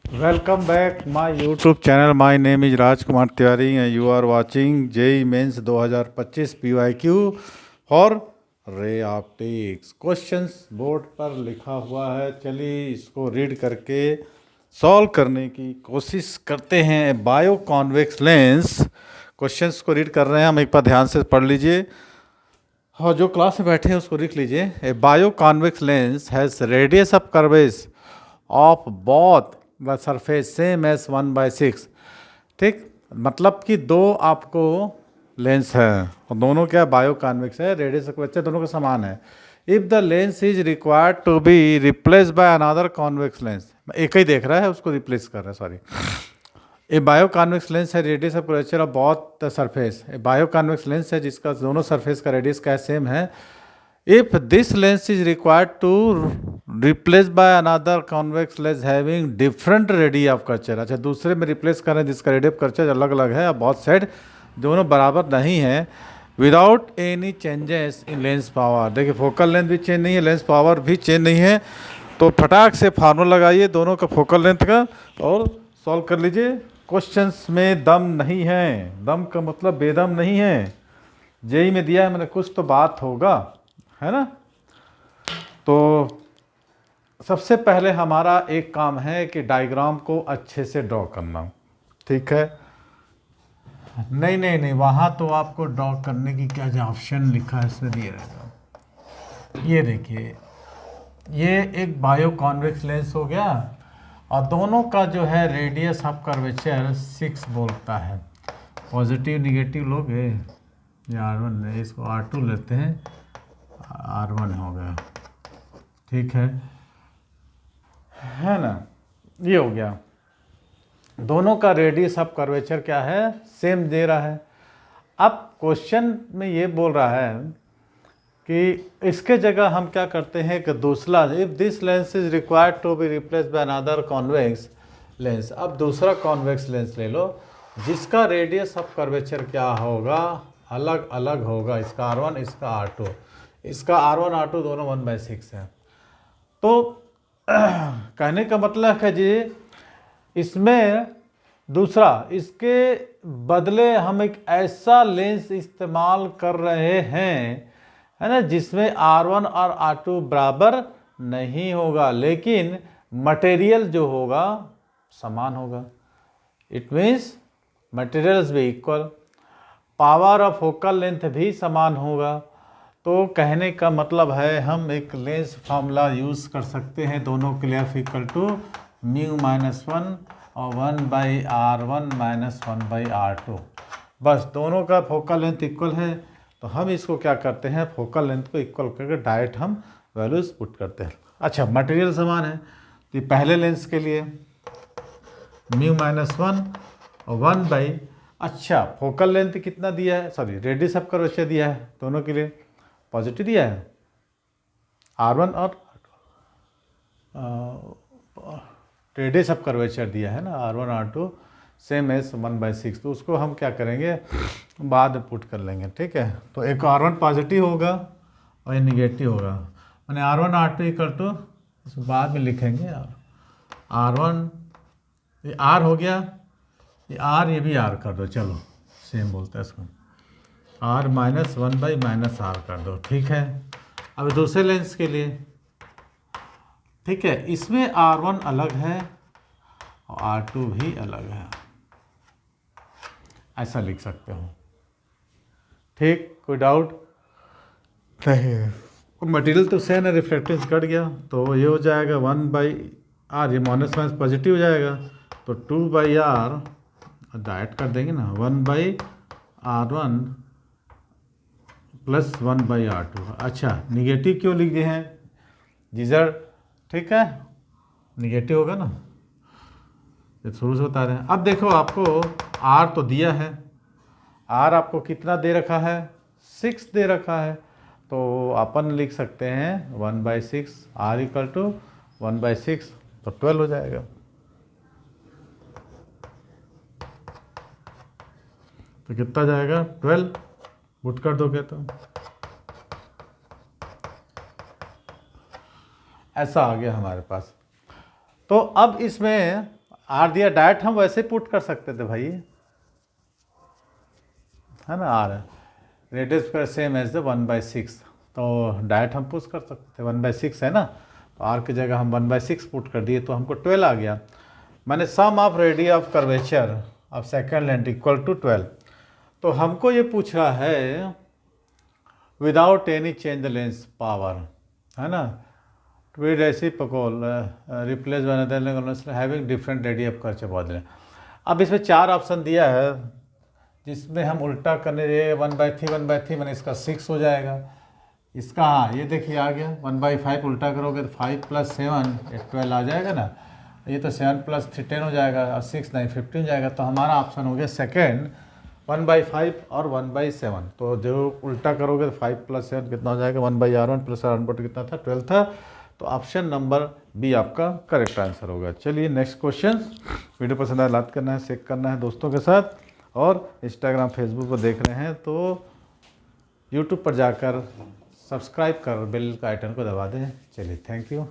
Welcome back my YouTube channel. My name is Rajkumar Tiwari and you are watching JEE Mains 2025 PYQ for ray optics. Questions board पर लिखा हुआ है, चलिए इसको read करके solve करने की कोशिश करते हैं। बायो कॉन्वेक्स लेंस, क्वेश्चंस को रीड कर रहे हैं हम, एक बार ध्यान से पढ़ लीजिए और जो क्लास में बैठे हैं उसको लिख लीजिए। A biconvex lens has radius of curvature of both the surface same as 1/6। ठीक, मतलब कि दो आपको लेंस है और दोनों क्या बायो कॉन्वेक्स है, रेडियस ऑफ कर्वेचर दोनों का समान है। If the lens is required to be replace by another convex lens, एक ही देख रहा है उसको रिप्लेस कर रहा है, sorry. A biconvex lens है, radius of curvature of both the surface. A biconvex lens है जिसका दोनों सरफेस का रेडियस क्या सेम है। If this lens is required to replace by another convex lens having different radii of curvature, अच्छा दूसरे में रिप्लेस कर रहे हैं जिसका रेडी ऑफ कर्वेचर अलग अलग है और बहुत साइड दोनों बराबर नहीं है, without any changes in lens power. देखिए फोकल लेंथ भी चेंज नहीं है, लेंस पावर भी चेंज नहीं है, तो फटाक से फार्मूला लगाइए दोनों का फोकल लेंथ का और सॉल्व कर लीजिए। क्वेश्चंस में दम नहीं है, दम का मतलब बेदम नहीं है। जेई में दिया है मैंने, कुछ तो बात होगा, है ना। तो सबसे पहले हमारा एक काम है कि डायग्राम को अच्छे से ड्रॉ करना, ठीक है। नहीं नहीं नहीं, वहाँ तो आपको ड्रॉ करने की क्या जो ऑप्शन लिखा है इसमें दिए रहेगा। ये देखिए, ये एक बायो कॉन्वेक्स लेंस हो गया और दोनों का जो है रेडियस ऑफ कर्वेचर 6 बोलता है। पॉजिटिव निगेटिव लोग है, ये R1 है, इसको R2 लेते हैं, R1 हो गया, ठीक है ना। ये हो गया, दोनों का रेडियस ऑफ कर्वेचर क्या है, सेम दे रहा है। अब क्वेश्चन में ये बोल रहा है कि इसके जगह हम क्या करते हैं कि दूसरा, if this lens is required to be replace by another convex lens, अब दूसरा कॉन्वेक्स लेंस ले लो जिसका रेडियस ऑफ कर्वेचर क्या होगा, अलग अलग होगा, इसका R1 इसका R2, इसका R1 R2 दोनों 1/6 है। तो कहने का मतलब है जी, इसमें दूसरा, इसके बदले हम एक ऐसा लेंस इस्तेमाल कर रहे हैं, है ना, जिसमें R1 और R2 बराबर नहीं होगा लेकिन मटेरियल जो होगा समान होगा। इट मीन्स मटेरियल्स भी equal, power of focal length भी समान होगा। तो कहने का मतलब है हम एक लेंस फार्मूला यूज़ कर सकते हैं दोनों के लिए, इक्वल टू μ-1 और 1/R1 - 1/R2। बस दोनों का फोकल लेंथ इक्वल है तो हम इसको क्या करते हैं, फोकल लेंथ को इक्वल करके डायरेक्ट हम वैल्यूज पुट करते हैं। अच्छा मटेरियल समान है तो पहले लेंस के लिए μ-1 और 1/, अच्छा फोकल लेंथ कितना दिया है, सॉरी रेडियस ऑफ कर्वेचर दिया है, दोनों के लिए पॉजिटिव दिया है, R1 और रेडियस ऑफ कर्वेचर दिया है ना, R1 R2 सेम एज 1/6, तो उसको हम क्या करेंगे बाद में पुट कर लेंगे, ठीक है। तो एक R1 पॉजिटिव होगा और ये निगेटिव होगा, मैंने R1 R2 इक्वल टू, इसको बाद में लिखेंगे, R1 ये R हो गया, ये R ये भी R कर दो, चलो सेम बोलता है इसको, R -1/-R कर दो, ठीक है। अब दूसरे लेंस के लिए, ठीक है, इसमें R1 अलग है और R2 भी अलग है, ऐसा लिख सकते हो, ठीक, कोई डाउट नहीं है। मटेरियल तो सेम है, रिफ्लेक्टेंस कट गया तो ये हो जाएगा 1/R, ये माइनस पॉजिटिव हो जाएगा तो 2/R डायरेक्ट कर देंगे ना, 1/R1 + 1/R2। अच्छा निगेटिव क्यों लिख दिए हैं जीजर, ठीक है, निगेटिव होगा ना, ये शुरू से बता रहे हैं। अब देखो आपको R तो दिया है, R आपको कितना दे रखा है, 6 दे रखा है, तो अपन लिख सकते हैं 1/6, R इक्वल टू 1/6 तो 12 हो जाएगा। तो कितना जाएगा 12, पुट कर दोगे तो ऐसा आ गया हमारे पास। तो अब इसमें आर दिया, डायरेक्ट हम वैसे पुट कर सकते थे भाई, है ना। R radius square same as the 1/6, तो डायरेक्ट हम पुट कर सकते थे, 1/6 है ना, तो आर की जगह हम 1/6 पुट कर दिए तो हमको 12 आ गया। मैंने sum of radius of curvature of second length equal to 12। तो हमको ये पूछ रहा है without any change the lens power, है ना, ट्वीड reciprocal replace one having different radius of curvature बदले। अब इसमें 4 ऑप्शन दिया है जिसमें हम उल्टा करने 1/3 मैंने इसका 6 हो जाएगा, इसका हाँ ये देखिए आ गया 1/5 उल्टा करोगे तो 5 + 7 12 आ जाएगा ना, ये तो 7 + 3 10 हो जाएगा और 6 9 15 हो जाएगा। तो हमारा ऑप्शन हो गया सेकेंड 1/5 और 1/7। तो जो उल्टा करोगे तो 5 + 7 कितना हो जाएगा 1/R1 + R1 कितना था 12 था। तो ऑप्शन नंबर बी आपका करेक्ट आंसर होगा। चलिए नेक्स्ट क्वेश्चन। वीडियो पसंद आया लाइक करना है, शेयर करना है दोस्तों के साथ, और इंस्टाग्राम फेसबुक पर देख रहे हैं तो यूट्यूब पर जाकर सब्सक्राइब कर बेल का आइकन को दबा दें। चलिए थैंक यू।